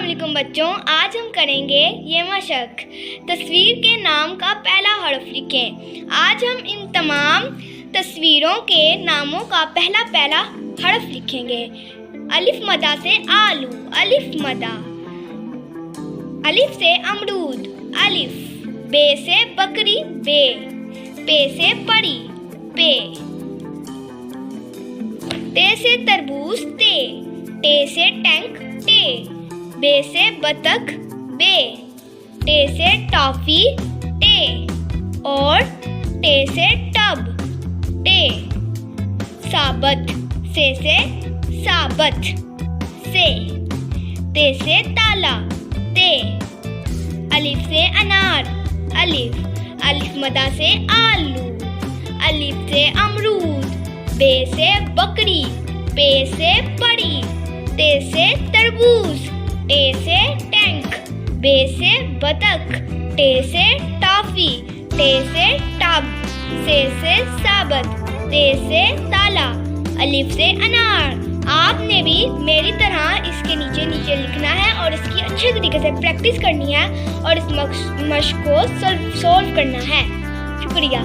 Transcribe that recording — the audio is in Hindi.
अस्सलामुअलैकुम बच्चों, आज हम करेंगे ये मशक। तस्वीर के नाम का पहला हर्फ लिखें। आज हम इन तमाम तस्वीरों के नामों का पहला हर्फ लिखेंगे। अलिफ मदा से आलू, अलिफ मदा। अलिफ से अमरूद, अलिफ। बे से बकरी, बे। पे से परी, पे। ते से तरबूज, ते। टे से टैंक, टे। बे से बतख, बे। टे से टॉफी, टे। और टे से टब, टे। साबत, से साबत, से। ते से ताला, ते। अलिफ से अनार, अलिफ। अलिफ मदा से आलू, अलिफ से अमरूद। बे से बकरी, पे से परी। ते से तरबूज, टे से टैंक। बे से बतख, टे से टॉफी। टे से टब, से साबत, ते से ताला, अलिफ से अनार। आपने भी मेरी तरह इसके नीचे लिखना है और इसकी अच्छे तरीके से प्रैक्टिस करनी है और इस मशक को सॉल्व करना है। शुक्रिया।